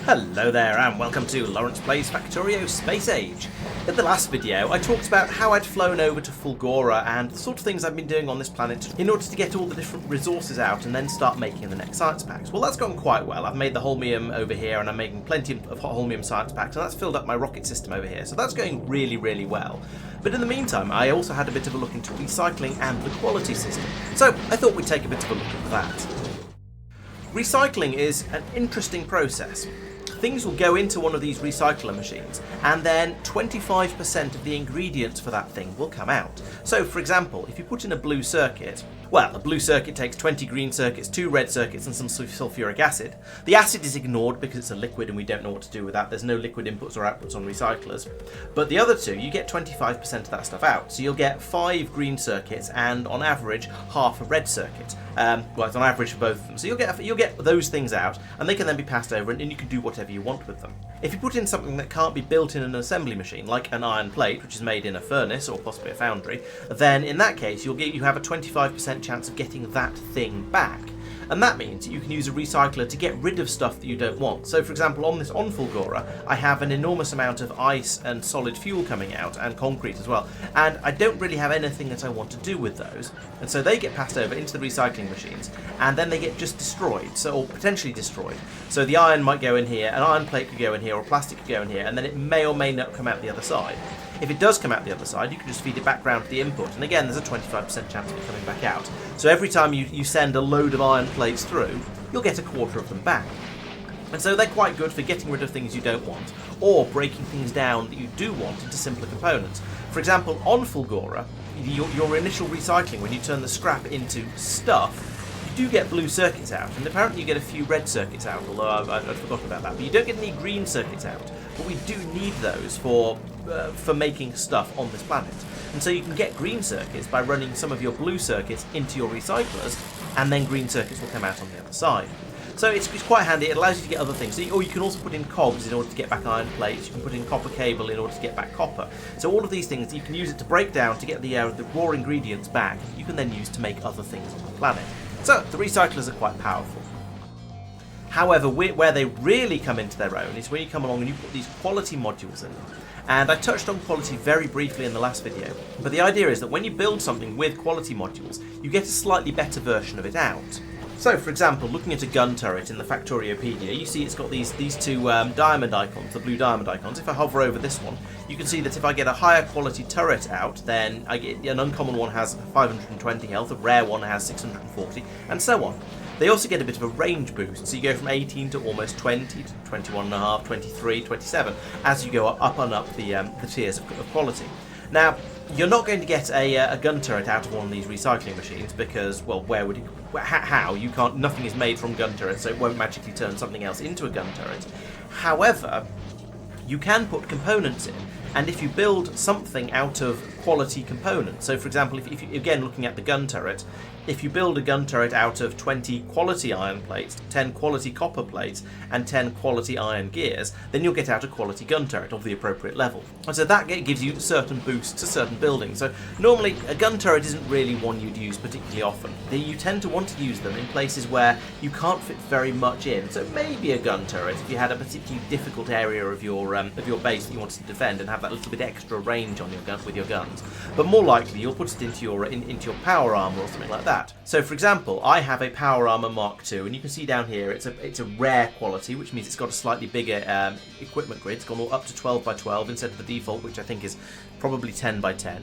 Hello there and welcome to Laurence Plays Factorio Space Age. In the last video I talked about how I'd flown over to Fulgora and the sort of things I've been doing on this planet in order to get all the different resources out and then start making the next science packs. Well, that's gone quite well. I've made the holmium over here and I'm making plenty of holmium science packs, and that's filled up my rocket system over here, so that's going really well. But in the meantime I also had a bit of a look into recycling and the quality system, so I thought we'd take a bit of a look at that. Recycling is an interesting process. Things will go into one of these recycler machines and then 25% of the ingredients for that thing will come out. So for example, if you put in a blue circuit, well, a blue circuit takes 20 green circuits, 2 red circuits and some sulfuric acid. The acid is ignored because it's a liquid and we don't know what to do with that. There's no liquid inputs or outputs on recyclers. But the other two, you get 25% of that stuff out. So you'll get 5 green circuits and on average half a red circuit. Well, it's on average for both of them. So you'll get those things out and they can then be passed over and you can do whatever you want with them. If you put in something that can't be built in an assembly machine, like an iron plate, which is made in a furnace or possibly a foundry, then in that case you have a 25% chance of getting that thing back. And that means you can use a recycler to get rid of stuff that you don't want. So for example, on Fulgora, I have an enormous amount of ice and solid fuel coming out, and concrete as well, and I don't really have anything that I want to do with those, and so they get passed over into the recycling machines, and then they get just destroyed, or potentially destroyed. So the iron might go in here, an iron plate could go in here, or plastic could go in here, and then it may or may not come out the other side. If it does come out the other side, you can just feed it back round to the input, and again there's a 25% chance of it coming back out. So every time you send a load of iron plates through, you'll get a quarter of them back. And so they're quite good for getting rid of things you don't want, or breaking things down that you do want into simpler components. For example, on Fulgora, your initial recycling, when you turn the scrap into stuff, you do get blue circuits out, and apparently you get a few red circuits out, although I'd forgotten about that. But you don't get any green circuits out, but we do need those for making stuff on this planet. And so you can get green circuits by running some of your blue circuits into your recyclers, and then green circuits will come out on the other side. So it's quite handy. It allows you to get other things. Or you can also put in cogs in order to get back iron plates. You can put in copper cable in order to get back copper. So all of these things, you can use it to break down to get the raw ingredients back. You can then use to make other things on the planet. So the recyclers are quite powerful. However, where they really come into their own is when you come along and you put these quality modules in them. And I touched on quality very briefly in the last video, but the idea is that when you build something with quality modules, you get a slightly better version of it out. So, for example, looking at a gun turret in the Factoriopedia, you see it's got these two diamond icons, the blue diamond icons. If I hover over this one, you can see that if I get a higher quality turret out, then I get an uncommon one has 520 health, a rare one has 640, and so on. They also get a bit of a range boost, so you go from 18 to almost 20, to 21.5, 23, 27, as you go up and up the tiers of quality. Now, you're not going to get a gun turret out of one of these recycling machines because, well, where would you? How? You can't. Nothing is made from gun turrets, so it won't magically turn something else into a gun turret. However, you can put components in, and if you build something out of quality components, so for example, if you, again looking at the gun turret, if you build a gun turret out of 20 quality iron plates, 10 quality copper plates, and 10 quality iron gears, then you'll get out a quality gun turret of the appropriate level. And so that gives you certain boosts to certain buildings. So normally a gun turret isn't really one you'd use particularly often. You tend to want to use them in places where you can't fit very much in. So maybe a gun turret if you had a particularly difficult area of your base that you wanted to defend and have that little bit extra range on your gun with your guns. But more likely you'll put it into your power armor or something like that. So for example, I have a Power Armor Mark II, and you can see down here it's a rare quality, which means it's got a slightly bigger equipment grid. It's gone all up to 12 by 12 instead of the default, which I think is probably 10 by 10.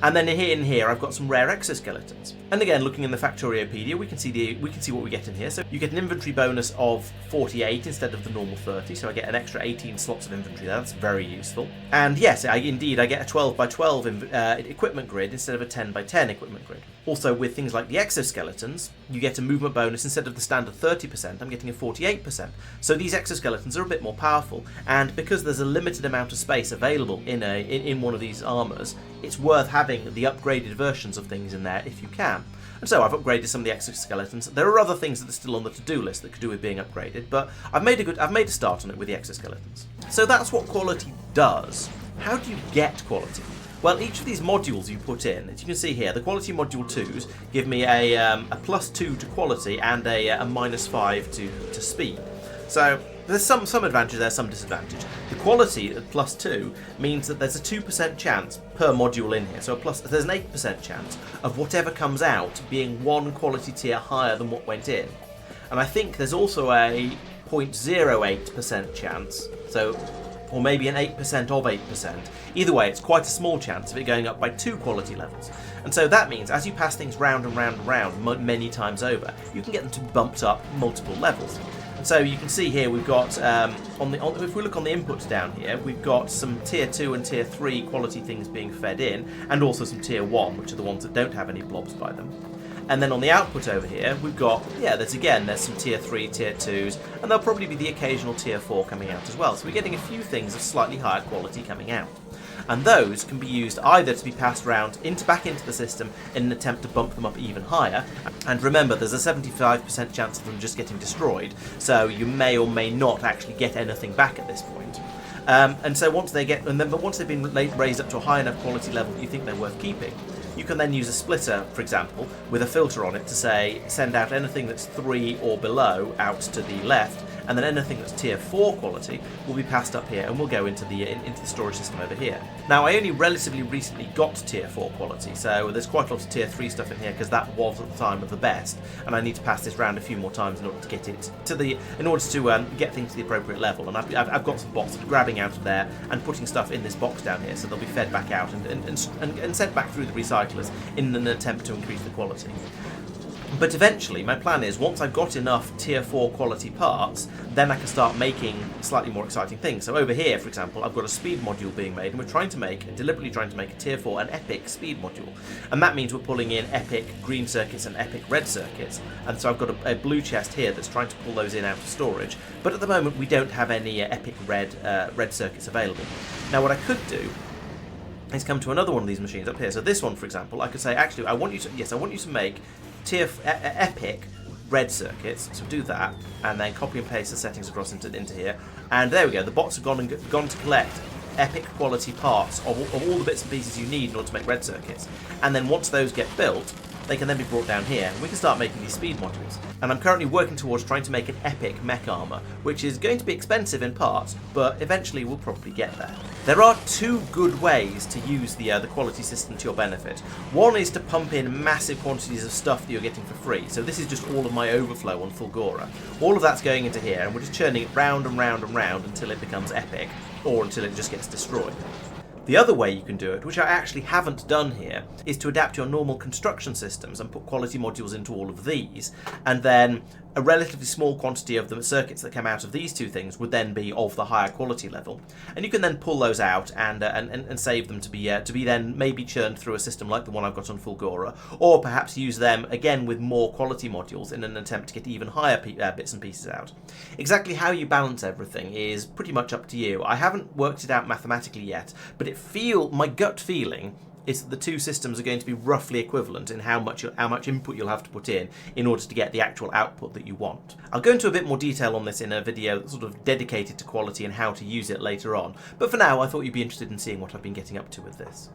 And then in here I've got some rare exoskeletons. And again, looking in the Factoriopedia, we can see what we get in here. So you get an inventory bonus of 48 instead of the normal 30, so I get an extra 18 slots of inventory there. That's very useful. And yes, I get a 12 by 12 equipment grid instead of a 10 by 10 equipment grid. Also, with things like the exoskeletons, you get a movement bonus. Instead of the standard 30%, I'm getting a 48%. So these exoskeletons are a bit more powerful, and because there's a limited amount of space available in one of these armors, it's worth having the upgraded versions of things in there if you can. And so I've upgraded some of the exoskeletons. There are other things that are still on the to-do list that could do with being upgraded, but I've made a start on it with the exoskeletons. So that's what quality does. How do you get quality? Well, each of these modules you put in, as you can see here, the quality module 2s give me a +2 to quality and a -5 to speed. So There's some advantage there, some disadvantage. The quality at +2 means that there's a 2% chance per module in here. So there's an 8% chance of whatever comes out being one quality tier higher than what went in. And I think there's also a 0.08% chance, or maybe an 8% of 8%. Either way, it's quite a small chance of it going up by 2 quality levels. And so that means as you pass things round and round and round many times over, you can get them to be bumped up multiple levels. And so you can see here we've got, if we look on the inputs down here, we've got some tier 2 and tier 3 quality things being fed in, and also some tier 1, which are the ones that don't have any blobs by them. And then on the output over here, we've got, there's some tier 3, tier 2s, and there'll probably be the occasional tier 4 coming out as well. So we're getting a few things of slightly higher quality coming out. And those can be used either to be passed around back into the system in an attempt to bump them up even higher. And remember, there's a 75% chance of them just getting destroyed, so you may or may not actually get anything back at this point. And so once they've been raised up to a high enough quality level that you think they're worth keeping, you can then use a splitter, for example, with a filter on it to say send out anything that's 3 or below out to the left, and then anything that's tier 4 quality will be passed up here and will go into the storage system over here. Now, I only relatively recently got tier 4 quality, so there's quite a lot of tier 3 stuff in here because that was at the time of the best, and I need to pass this round a few more times in order to get it get things to the appropriate level. And I've got some bots grabbing out of there and putting stuff in this box down here, so they'll be fed back out and sent back through the recyclers in an attempt to increase the quality. But eventually, my plan is, once I've got enough tier 4 quality parts, then I can start making slightly more exciting things. So over here, for example, I've got a speed module being made, and we're deliberately trying to make a tier 4, an epic speed module. And that means we're pulling in epic green circuits and epic red circuits. And so I've got a blue chest here that's trying to pull those in out of storage. But at the moment, we don't have any epic red circuits available. Now, what I could do is come to another one of these machines up here. So this one, for example, I could say, actually, I want you to make epic red circuits. So do that, and then copy and paste the settings across into here. And there we go. The bots have gone to collect epic quality parts of all the bits and pieces you need in order to make red circuits. And then once those get built, they can then be brought down here, and we can start making these speed modules. And I'm currently working towards trying to make an epic mech armor, which is going to be expensive in parts, but eventually we'll probably get there. There are 2 good ways to use the quality system to your benefit. One is to pump in massive quantities of stuff that you're getting for free. So this is just all of my overflow on Fulgora. All of that's going into here, and we're just churning it round and round and round until it becomes epic, or until it just gets destroyed. The other way you can do it, which I actually haven't done here, is to adapt your normal construction systems and put quality modules into all of these, and then a relatively small quantity of the circuits that come out of these 2 things would then be of the higher quality level, and you can then pull those out and save them to be then maybe churned through a system like the one I've got on Fulgora, or perhaps use them again with more quality modules in an attempt to get even higher bits and pieces out. Exactly how you balance everything is pretty much up to you. I haven't worked it out mathematically yet, but my gut feeling is that the 2 systems are going to be roughly equivalent in how much input you'll have to put in order to get the actual output that you want. I'll go into a bit more detail on this in a video that's sort of dedicated to quality and how to use it later on, but for now I thought you'd be interested in seeing what I've been getting up to with this.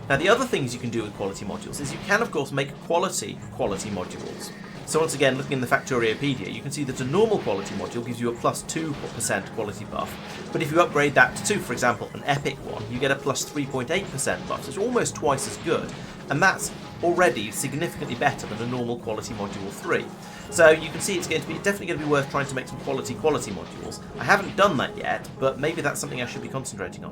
Now, the other things you can do with quality modules is you can, of course, make quality modules. So once again, looking in the Factoriopedia, you can see that a normal quality module gives you a +2% quality buff, but if you upgrade that to, for example, an epic one, you get a +3.8% buff, so it's almost twice as good, and that's already significantly better than a normal quality module 3. So you can see it's definitely going to be worth trying to make some quality modules. I haven't done that yet, but maybe that's something I should be concentrating on.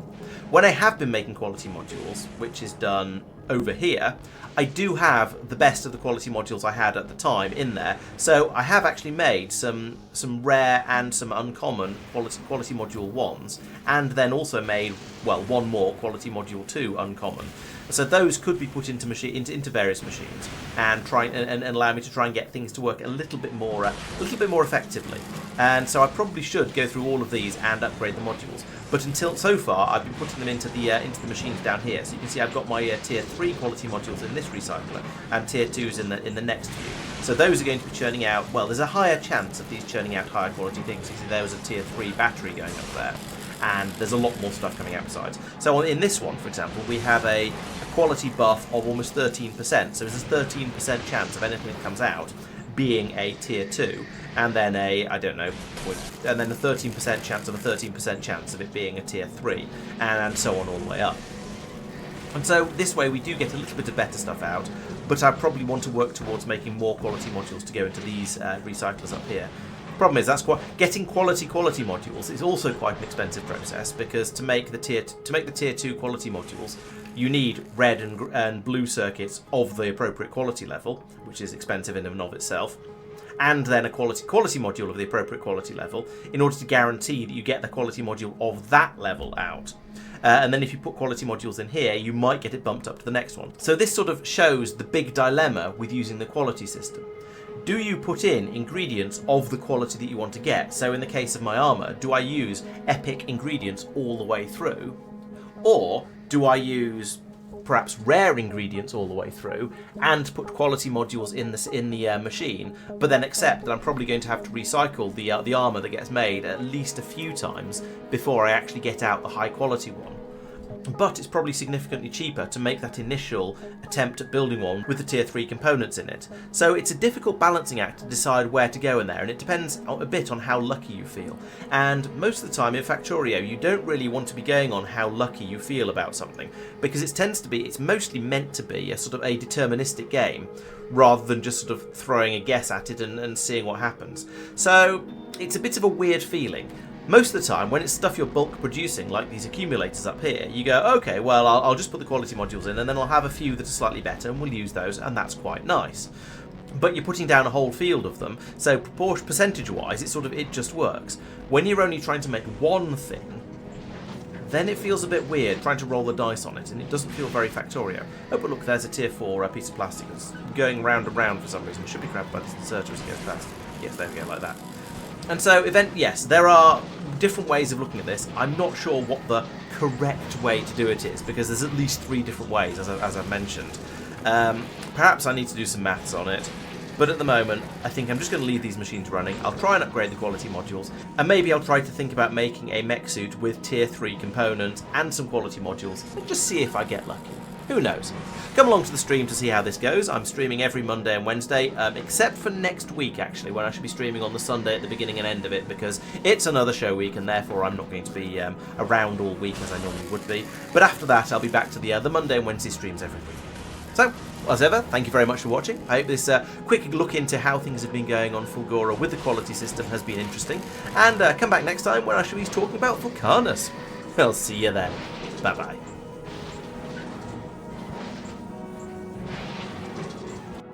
When I have been making quality modules, which is done over here, I do have the best of the quality modules I had at the time in there. So I have actually made some rare and some uncommon quality module 1s, and then also made, one more quality module 2 uncommon. So those could be put into various machines and allow me to try and get things to work a little bit more effectively. And so I probably should go through all of these and upgrade the modules. But until so far, I've been putting them into the machines down here. So you can see I've got my tier 3 quality modules in this recycler and tier 2s in the next few. So those are going to be churning out. Well, there's a higher chance of these churning out higher quality things. You see there was a tier 3 battery going up there, and there's a lot more stuff coming out besides. So in this one, for example, we have a quality buff of almost 13%. So there's a 13% chance of anything that comes out being a tier 2, and then a, I don't know, and then a 13% chance of a 13% chance of it being a tier 3, and so on all the way up. And so this way we do get a little bit of better stuff out, but I probably want to work towards making more quality modules to go into these recyclers up here. Problem is, getting quality modules is also quite an expensive process, because to make the tier 2 quality modules, you need red and blue circuits of the appropriate quality level, which is expensive in and of itself, and then a quality module of the appropriate quality level in order to guarantee that you get the quality module of that level out. And then if you put quality modules in here, you might get it bumped up to the next one. So this sort of shows the big dilemma with using the quality system. Do you put in ingredients of the quality that you want to get? So in the case of my armour, do I use epic ingredients all the way through? Or do I use perhaps rare ingredients all the way through and put quality modules in the machine, but then accept that I'm probably going to have to recycle the armour that gets made at least a few times before I actually get out the high quality one? But it's probably significantly cheaper to make that initial attempt at building one with the tier 3 components in it. So it's a difficult balancing act to decide where to go in there, and it depends a bit on how lucky you feel. And most of the time in Factorio, you don't really want to be going on how lucky you feel about something, because it's mostly meant to be a sort of a deterministic game, rather than just sort of throwing a guess at it and seeing what happens. So it's a bit of a weird feeling. Most of the time, when it's stuff you're bulk producing, like these accumulators up here, you go, okay, well, I'll just put the quality modules in, and then I'll have a few that are slightly better, and we'll use those, and that's quite nice. But you're putting down a whole field of them, so percentage-wise, it just works. When you're only trying to make one thing, then it feels a bit weird trying to roll the dice on it, and it doesn't feel very Factorio. Oh, but look, there's a tier 4 piece of plastic that's going round and round for some reason. It should be grabbed by the inserter as it goes past. Yes, there we go, like that. And so, yes, there are different ways of looking at this. I'm not sure what the correct way to do it is, because there's at least 3 different ways, as I've mentioned. Perhaps I need to do some maths on it, but at the moment, I think I'm just going to leave these machines running. I'll try and upgrade the quality modules, and maybe I'll try to think about making a mech suit with tier 3 components and some quality modules, and just see if I get lucky. Who knows? Come along to the stream to see how this goes. I'm streaming every Monday and Wednesday, except for next week, actually, when I should be streaming on the Sunday at the beginning and end of it, because it's another show week, and therefore I'm not going to be around all week as I normally would be. But after that, I'll be back to the Monday and Wednesday streams every week. So, as ever, thank you very much for watching. I hope this quick look into how things have been going on Fulgora with the quality system has been interesting. And come back next time when I shall be talking about Vulcanus. I'll see you then. Bye-bye.